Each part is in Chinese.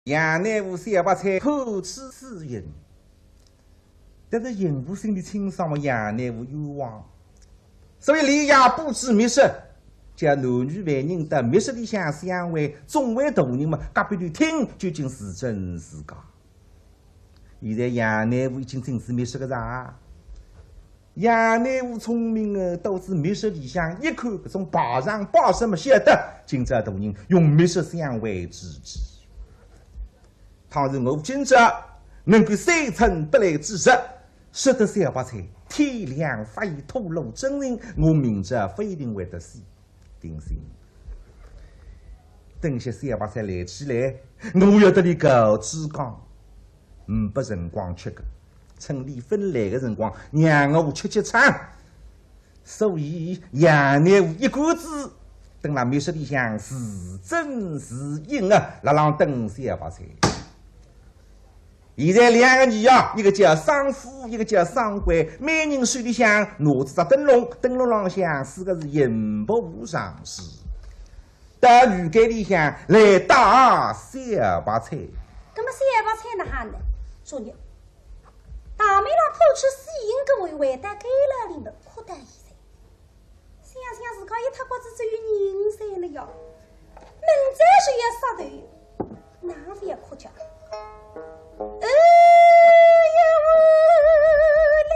杨乃武小白菜口齿私淫，但是淫妇心里清爽嘛，杨乃武冤枉，所以李亚布置密室，叫男女万人到密室里向相会，众位同仁嘛，隔壁里听究竟是真是假。现在杨乃武已经正是密室个啥？杨乃武聪明的，都是密室里向一看搿种报上报什么晓得，今朝同仁用密室相会之计。倘若我今朝能够三寸不来之时，识得小白菜，天亮发现吐露真人，我明朝非一定会得死。定心。等些小白菜来起来，我要得你个志刚，没辰光吃个，趁你分来的辰光，让我吃吃场。所以杨乃武一股子等那密室里向是真是阴啊，辣浪等小白菜。现在两个女啊，一个叫桑夫，一个叫桑贵，每人手里向拿着只灯笼，灯笼浪向四个是银箔上市。到鱼竿里向来打小白菜。那么小白菜哪哈呢？说你大妹老口吃私淫，各位为大给了你们可得意噻。想想自家一塌瓜子只有人噻了哟，明再是要杀头，哪会可叫？哎呀我嘞！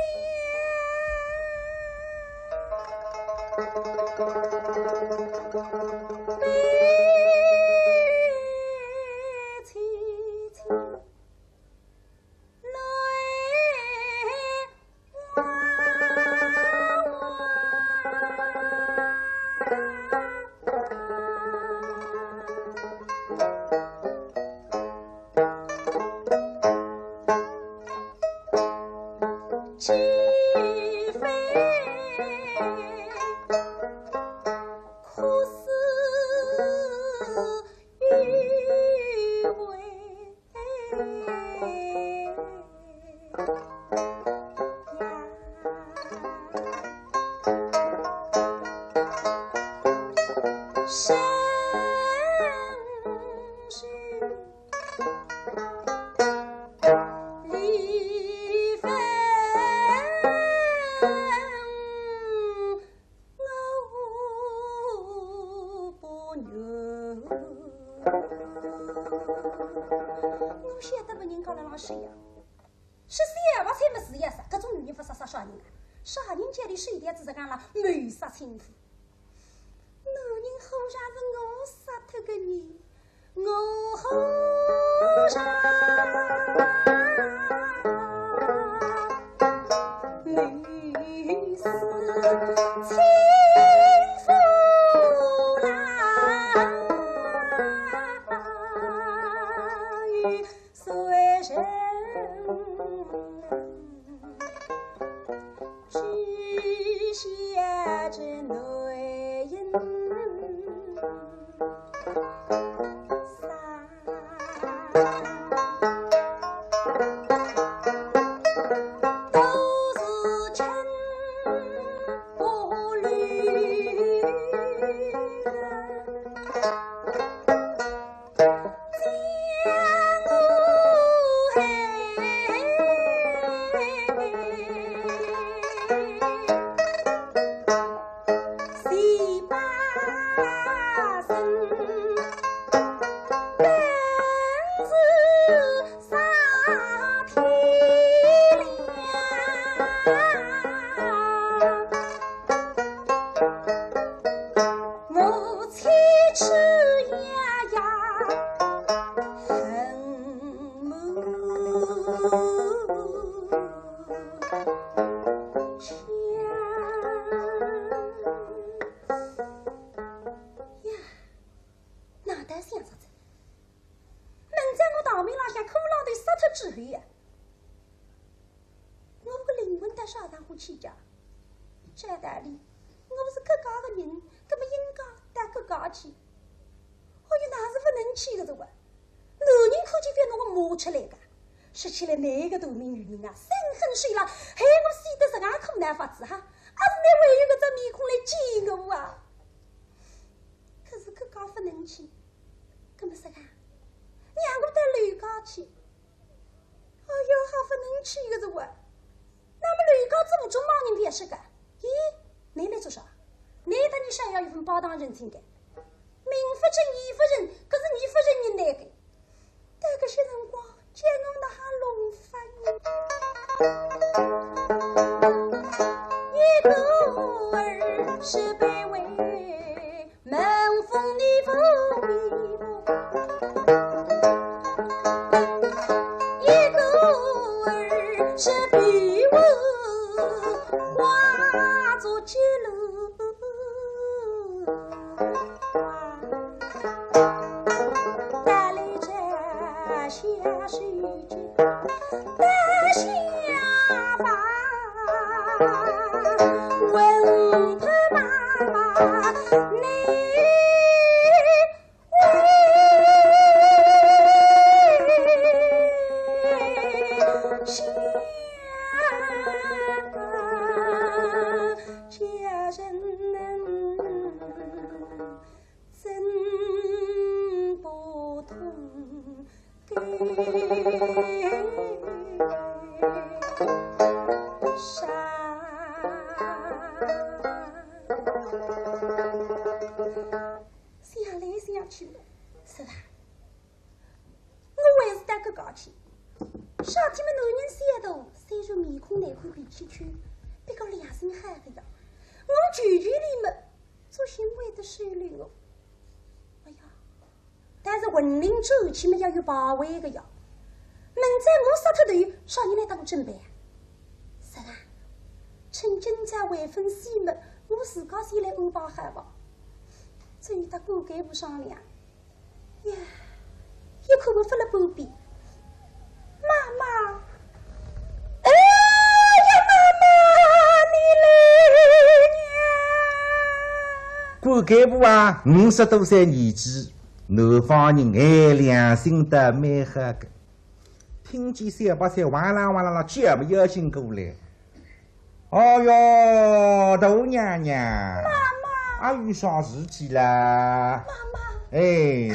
情妇，男人好像是我杀脱个人，我好像你是情妇啦，虽然只写着男人都是尘不绿让我到楼高去。哎呦，还不能去个着我。那么楼高这么重，忙人别是个。咦，你来做啥？你当你想要一份包当人情的，名不正言不顺，可是你不认人那个。这个些辰光，见我那哈弄翻。一个儿是卑微，门风你不迷路。一个儿是比我化作几路。带来这下水军的下巴，问他妈妈你为下家人能真不同给啥？想来想去，是吧？我还是带个高去。上天们男人三头，虽然面孔难看比起去，别个良心海的呀。我舅舅里面做行为的收留哦。哎呀，但是文明周期嘛要有把握的呀。明在我杀脱头，啥人来当准备啊？是啊，趁今在未婚西门，我自家先来安排好吧。至于他骨干部商量，呀，有可能发了半边。妈妈，哎呀，妈妈，你来骨干部啊，50多岁年纪，南方人爱良心的蛮好个。听见300岁哇啦哇啦啦叫不要紧过来。哦哟，大娘娘，妈妈，还有啥事体啦？妈妈，哎，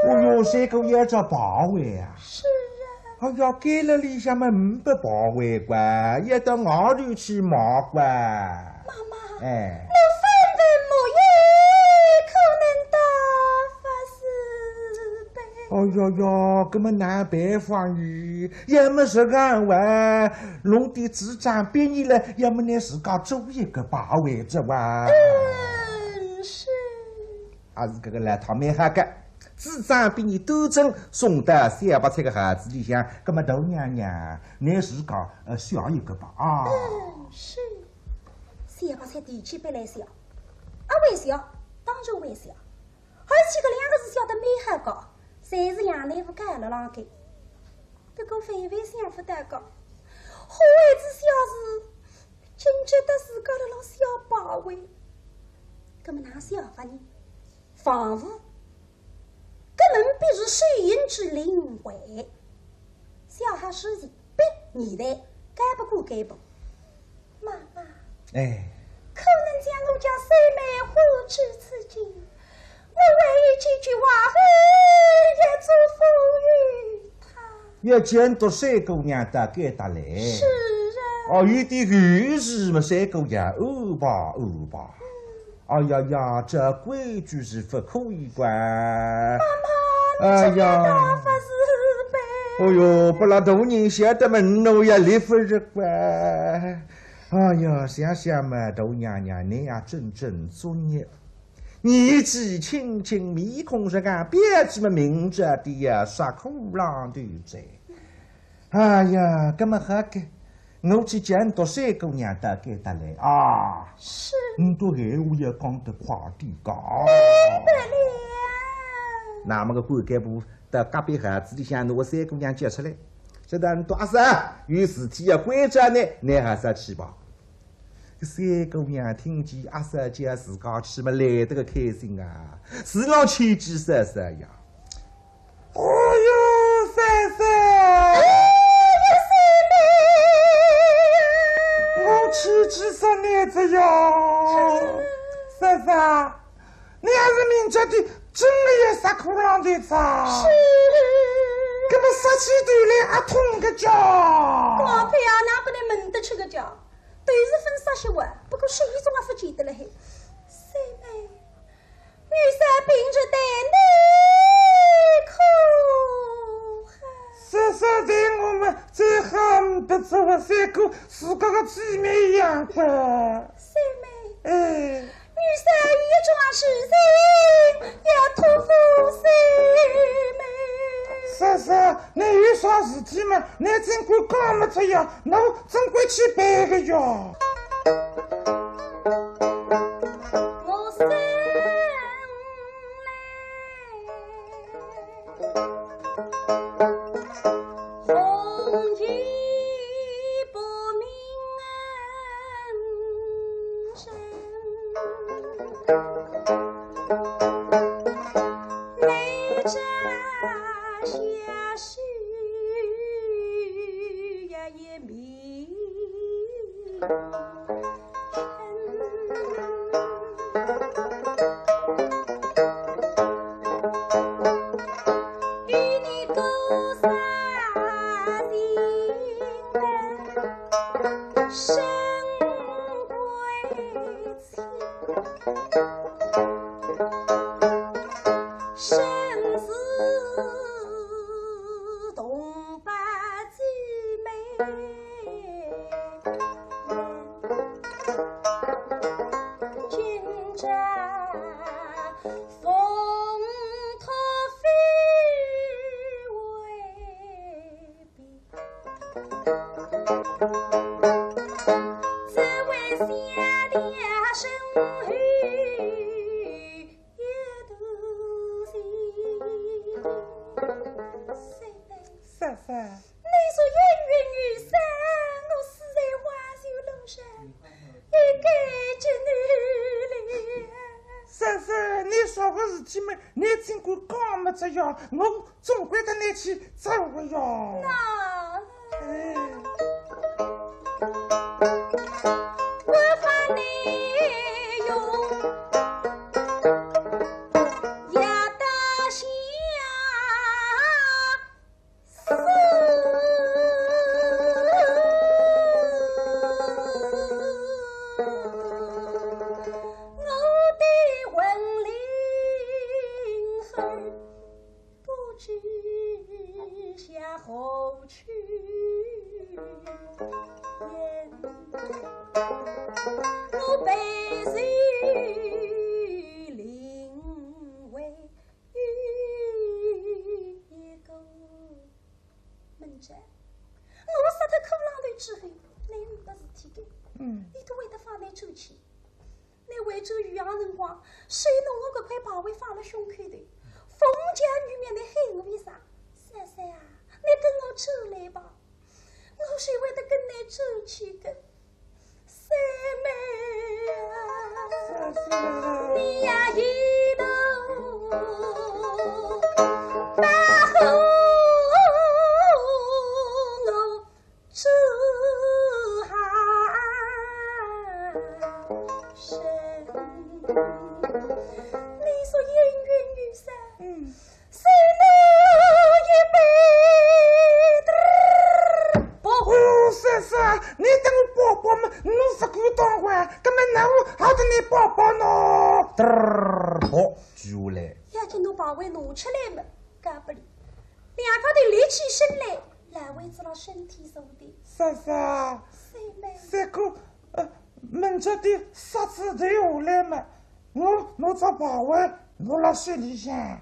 哦哟，这个要叫保卫啊！是啊，哎呀，盖了里向嘛500保卫官，要到外头去忙官。妈妈，哎，我反问莫言，可能大发慈悲。哦哟哟，搿么难办法呢？要么是讲话，弄点组长毕业了，要么你自家做一个保卫者哇。是。还是搿个来套蛮好个。组长比你斗争送到300岁个孩子里向，搿么大娘娘，你自家想一个吧啊！是300岁地气别来小，为小当然为小，而且搿2个字小得蛮好高，侪是杨内夫改了啷个？不过凡凡想不到个，好孩子小事，竟觉得自家辣辣小把位，搿么哪小法呢？仿佛。搿门必是水银之灵位，小孩时期别年代改不过改不。妈妈，哎，可能将我家三妹护至此境，我为几句话也祝福于他。要监督三姑娘的该得来。是啊。哦，有点暗示嘛，三姑娘安排安排。哎呀呀，这规矩是不可以管。妈妈，你这个大法慈悲。哦哟，不让大人晓得嘛，侬也立不是管。哎呀，想想嘛，大娘娘你也真正作孽，年纪轻轻，面孔上讲别这么明着的呀，杀苦浪头在。哎呀，搿么好个。我去监督三姑娘的该得来啊！是，你多闲话要讲得快点讲。不了。那么个管干部到隔壁孩子里向，拿三姑娘接出来，晓得你多阿婶有事体要关着呢，你还是去吧。三姑娘听见阿婶叫自家去嘛，来得个开心啊，是让牵机瑟瑟呀。哎呦，三婶！妻子生儿子哟，婶婶，你还是明着的真的也杀苦浪的咋？是。搿么杀起头来也痛个叫。老配啊，哪不能闷得吃个叫？都是分杀些话，不过谁总也不记得了嘿。三妹，女婿凭着胆内哭。实在我们最好不做个三个自家的姊妹一样的。三妹，女婿越壮实心，要托付三妹。你有啥事体嘛？你真管讲么子呀？那我真管去办个呀。我生来红旗不明身，内战下须呀也明与你勾撒心深归情，生死同把姊妹，君战风托非为必，只为下点生与也独行。三三，你说烟云雨散，我死在花绣楼上，一个接你了。三三，你说个事体嘛？你真管讲么子呀？我总归得你去走个呀。那我发内容呀大下死，我的魂灵儿不知向何去言，我被谁领为一个门宅？我杀他苦浪头之后，你没事体的，你都为他放来走起。你为这渔阳辰光，谁弄我这块把位放了胸口的？封家女面的害我为啥？三三啊，你跟我走来吧，我是为了跟你走去的。三妹啊，你呀一头把后我走下身。你说烟云雨散，谁能一杯不？哦，三三，你等我宝宝嘛，侬是个当官，根本那我还得你宝宝呢。好，举下来。要紧侬把位拿出来嘛，干不里？两个头立起身来，来位置了身体受的。三三，三妹，三哥，门着的杀子头下来嘛，我找把位，我辣水里向，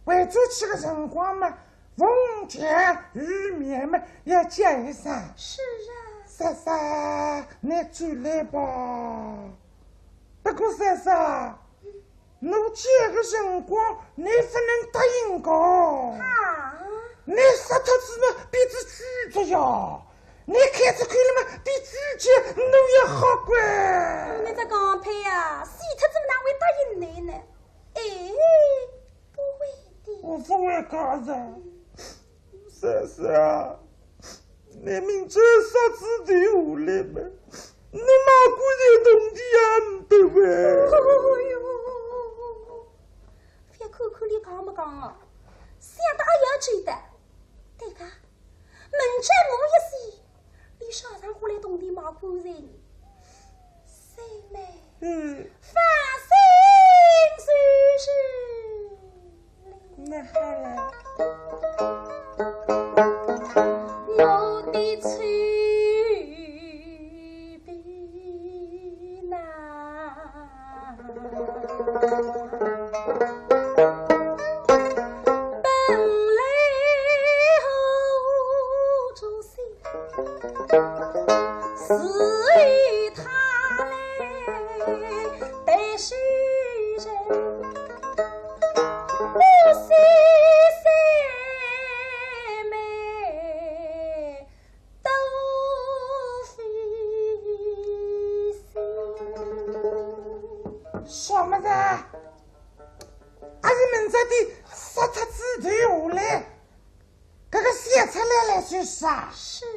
回走去个辰光嘛，风强雨绵嘛，要接一声。是啊，三三，你转来吧。不过三三，侬接个辰光，你不能答应个。啊，你杀脱子嘛，鼻子举着呀。你开出去了嘛，比举起侬也好管。你这刚配啊，死特怎么哪会答应你呢？哎，不会的。我不会干的。三三，你明知杀子头下来嘛，你马过来动的也不对呗。哎呦，别哭里讲不讲哦？想到也要记得，对个，明朝我一死，你小上回来动地毛棺材呢？三妹，放心随时。那好了。我的翠笔呐，本来何主心，是与他来待世人，不惜什么子？阿姨们这的杀他自头下来，这个写出来了是啥？是啊。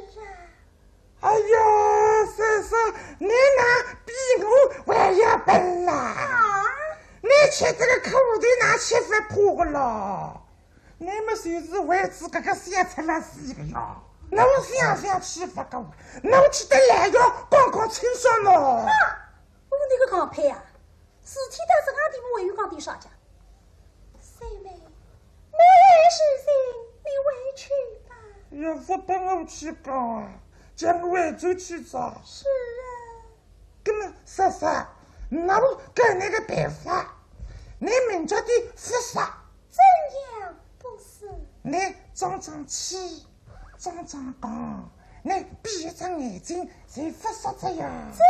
哎呀，婶婶，你那比我还要笨啦！啊！你吃这个苦的那吃法破了，你们就是为此这个写出来是个呀？那我想想吃法个，那我吃的来呀，刚刚清爽了。啊！我那个刚配啊！事体到这样地步，还有讲点啥讲？三妹，我也是心，你回去吧。要不等我去讲啊，叫我回走去找。是啊。那么婶婶，那我给你个办法，你明着的复杀。怎样不是？你长长气，长长讲，你闭着眼睛就复杀这样。怎样？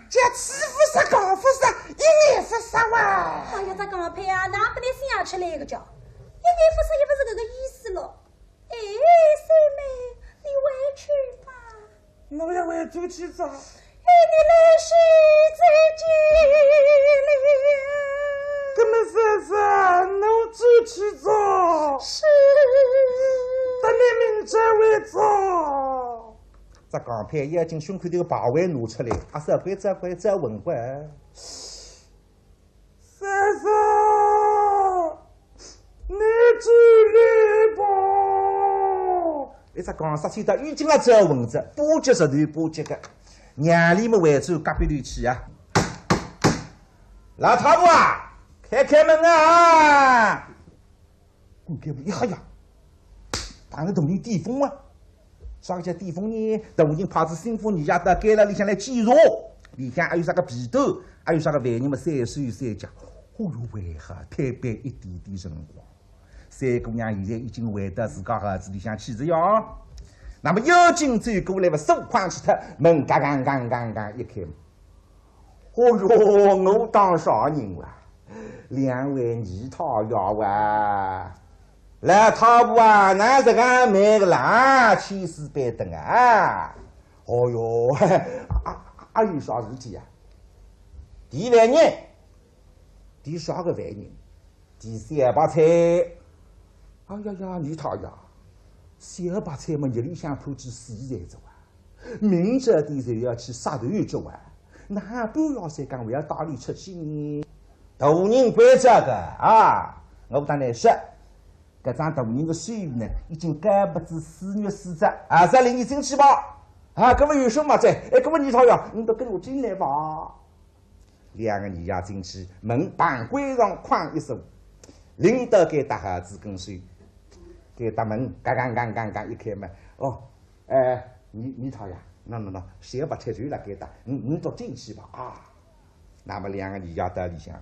这此复杀，刚复杀，一眼复杀哇！哎呀，这刚配啊，哪不得想起来一个叫？一眼复杀也不是这个意思了。哎，三妹，你回去吧。我要回走去找。哎，你来世再见了。那么婶婶，我走去找。是。等你明天回找。这刚配眼睛胸口这个把位拿出来，啊，这回再问过。婶婶，你走来吧。一只刚杀起到已经了，再问着，巴结石头巴结个，娘里么回走隔壁头去啊？老太婆啊，开门啊！我开门一下呀，当着同人地风啊！上家地风呢，同人派子辛苦人家到街了里向来检查，里向还有啥个皮斗，还有啥个犯人么3手3脚，哦哟，为何太白一点点辰光？三姑娘现在已经回到自家盒子里向去了哟。那么妖精走过来，手哐起脱，门刚刚一开，哦哟，我当啥人哇？两位二套呀哇！来，太婆啊，那这个买个啦，千丝板凳啊！哦哟，还有啥事体啊？第犯人，第啥个犯人？第三把菜。哎呀呀，你他呀，三把菜嘛，日里向偷去死在着啊！明着的就要去杀头着啊！那半夜三更还要带你出去呢？大人管这个啊！我不当你说。搿张大人的手语呢，已经干不至4月4日啊！再领你进去吧。啊，搿么有什么在？哎，搿么你讨呀，你都跟我进来吧。两个人呀进去，门旁关上，哐一声，领导给大孩子跟随，给大门刚一开门。哦，你讨呀，那，先把菜就了给他，你都进去吧啊。那么两个人呀到里向，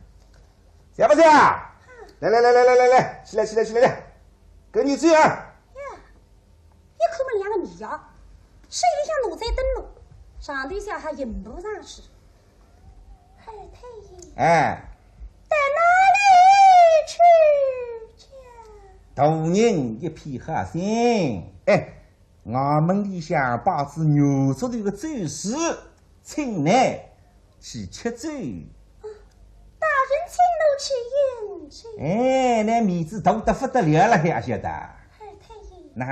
想不想？来，起来！跟你这样。呀，一口门两个女呀，手里向拿在灯笼，上头下还引不上去。二太爷，哎，到哪里去？大人一片好心。哎，我们里向把子牛足头的走私，请来去吃粥。大人请我去饮酒。哎，那面子大得不得了了，还晓得？二太爷，那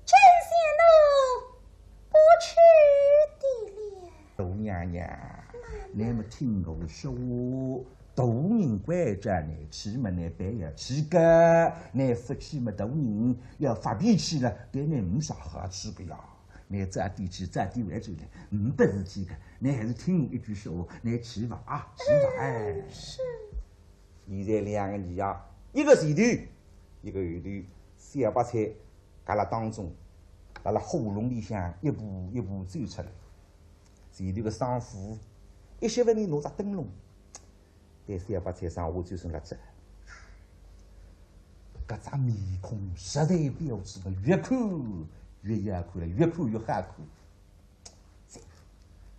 真想我不去的了。大娘娘，你们听我说，大人关着呢，起码呢别要起个，那夫妻么大人要发脾气了，别呢没啥好处个呀。你咋地去咋地回去了，不是这个，你还是听我一句说话，你去吧啊，去吧哎。是。现在两个人呀，一个前头，一个后头，小白菜夹了当中，辣辣喉咙里向一步一步走出来。前头个商户一歇份里拿着灯笼，在小白菜上下就剩了这。搿张面孔实在标致的，越看越眼看了，越看越好看。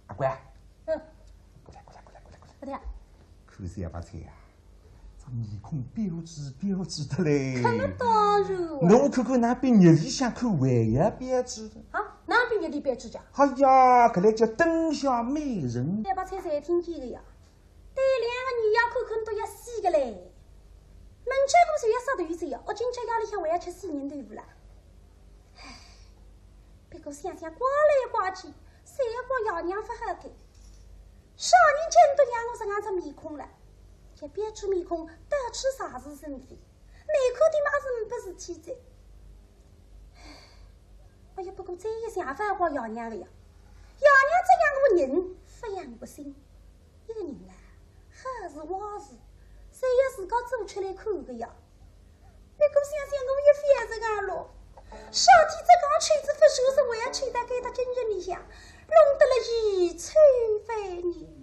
阿乖，过来，不对，看小白菜呀，这面孔标致的嘞。那当然。我看看，那比日里向看还要标致的。啊，哪比日里标致讲？哎呀，搿来叫灯下美人。小白菜才听见个呀，对两个女伢看都要死个嘞。门家姑就要杀头子呀，我今朝夜里向还要吃死人豆腐啦。唉，别个想想刮来刮去，谁要刮爷娘不好看？少年间都让我这样子面孔了，这别出面孔，到处啥是生非，内科的嘛是不是体在？哎呀，不过这一想法刮爷娘的呀，爷娘这样个人不养不心，一个人啊，好事坏事。谁要自家做出来看个呀？别个想想，我也非这样咯。少天这刚吹子不收拾，我要吹到给他今日里向，弄得了一吹非你。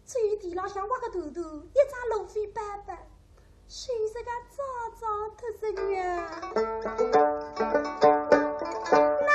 最地浪向挖个头头，一张路费板板，谁是个脏脏的人呀？那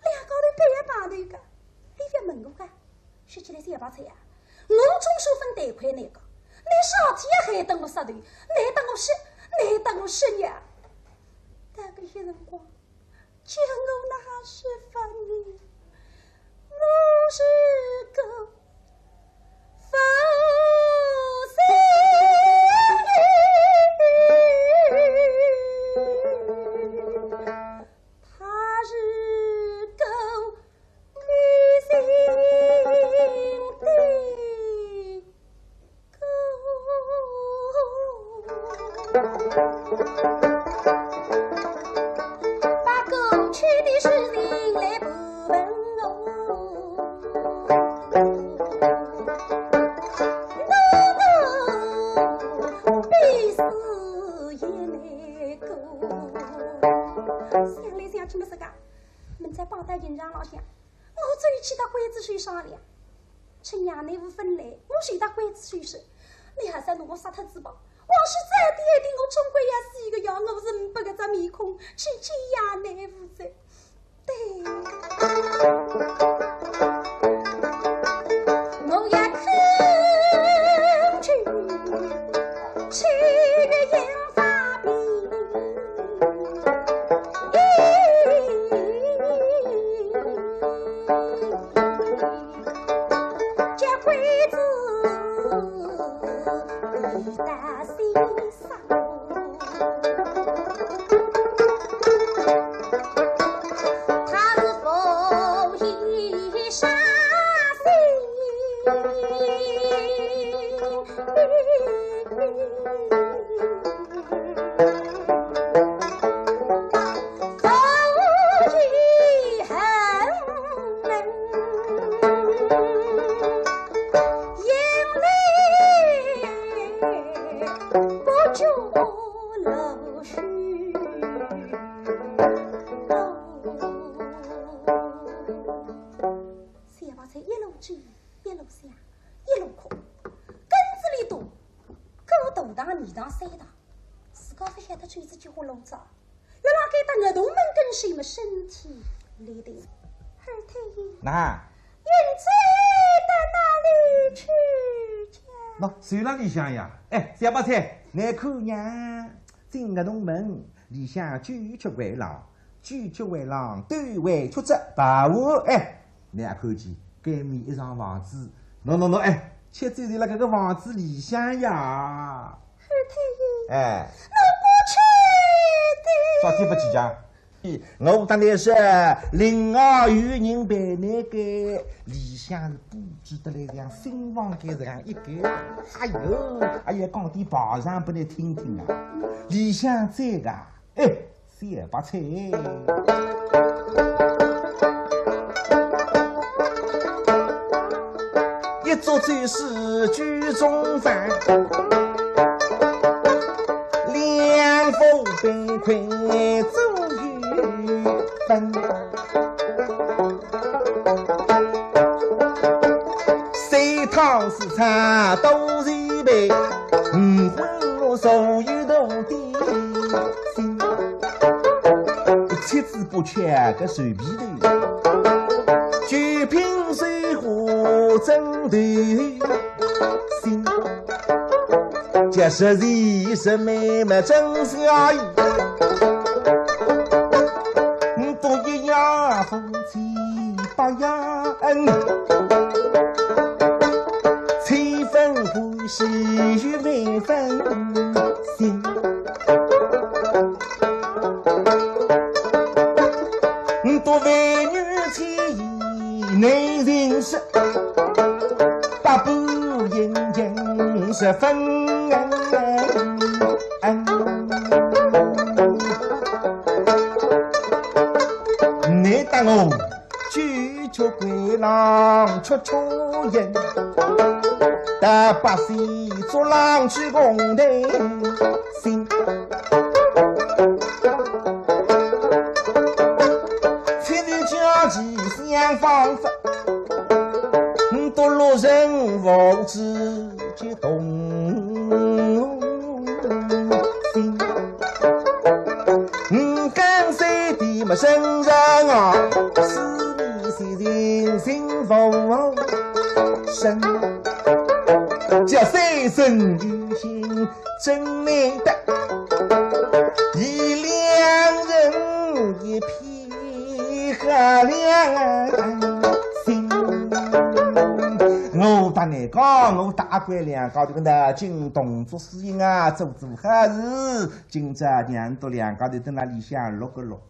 两高头配一把头个，你别问我个，说起来三把菜呀，我总收分贷款那个，你上天还等我杀头，难等我死，难等我死呀！但搿些辰光，叫我那是法女，我是个负心人。他是个女性的狗，把狗取的是人来不问我，必死也来狗。想来想去么是个，们在帮带营长老乡，我终于去到鬼子水商量，趁娘内无分来，我随到鬼子水时，你还在弄我杀他自保。往事再低一点，我终归也是一个样，我是不个只面孔，去见衙内负责。对，我也肯去7月引发病，这鬼子一担心上，他是否一杀那云彩到哪里去？喏，谁让你想呀？哎，小白菜，你看呀，进个农门里向拒绝为郎，拒绝为郎，对外出资把握。哎，你也看见对面一幢房子，喏，哎，却走在了这个房子里向呀。二太爷，哎，那我去的。早天不计较。我当然是另外有人陪那个里向布置的来像新房间这样一个，哎呀，讲点爬上给你听听啊！里向这个，哎，三把菜，一桌最是居中饭，两副冰块中分，三汤四菜都一杯，混我所有的心，七子不缺个水皮头，九品水火争头心，这是人生妹妹真小意。夫妻百样恩，七分欢喜与万分心。多为女妻内人识，八步应尽十分你当我拒绝归郎出言，大把戏做郎去公堂心，千里交际想方法，多路人无知就动心。刚才的么身上啊，幸福生，这三生有幸真难得，一两人一片和两心。我打你讲，我大官两高头个南京动作适应啊，做好事，今朝娘都两高头等那里向落个落。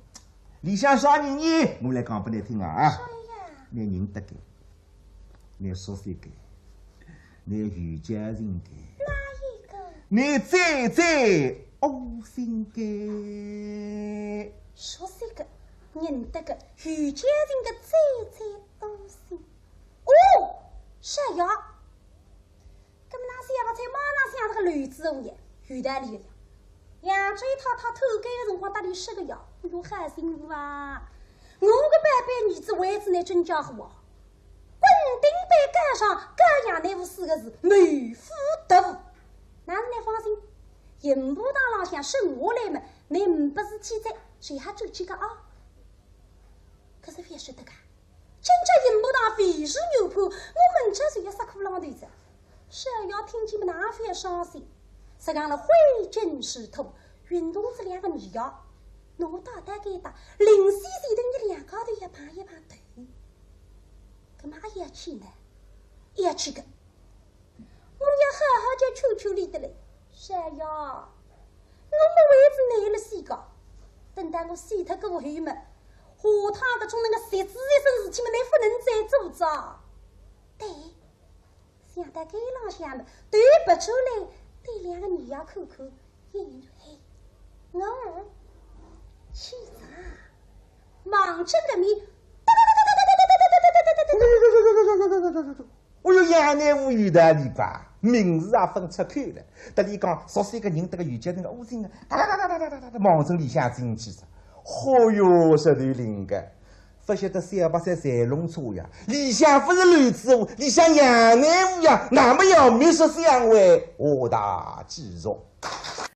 里向啥人呢？我来讲给你听啊！你认得个，你苏菲个，你余家人个，哪一个？你在欧星个，苏菲个，认得个余家人个在欧星。哦，是呀。咁那些把菜马上想这个女子物业，余大里个。杨追他偷改的辰光，打里10个药，哎呦，还辛苦啊！我个爸爸儿子位置呢，真家伙啊！滚顶板杆上各样那副4个字，美妇得物。哪能来放心？银步堂浪向生下来嘛，你不是天灾，谁还走起个啊？可是别说的个，真正银步堂非是牛铺，我们家是要杀苦浪头子，是要听见们哪番伤心。实讲了灰烬石头，运动是2个女妖，我大概给打零细细的你2高头一碰一碰头，干嘛也去呢？也去个，我要好好叫求求你的嘞，是呀，我们位置难了些个，等到我死脱个后嘛，下趟个从那个谁子一身事情嘛，你不能再做着。对，想到该浪向嘛，对不出来。对2个女妖口口言语黑，我儿去啥？忙着个米，我有杨乃武语的里吧，名字也分出口了。得里讲说是一个人，这个余家那个乌心啊，忙着里向进去着，哦哟，石头灵个。不晓得383财龙车呀，里向不是乱子屋，里向杨乃武呀，那么要没说相为，我大继续。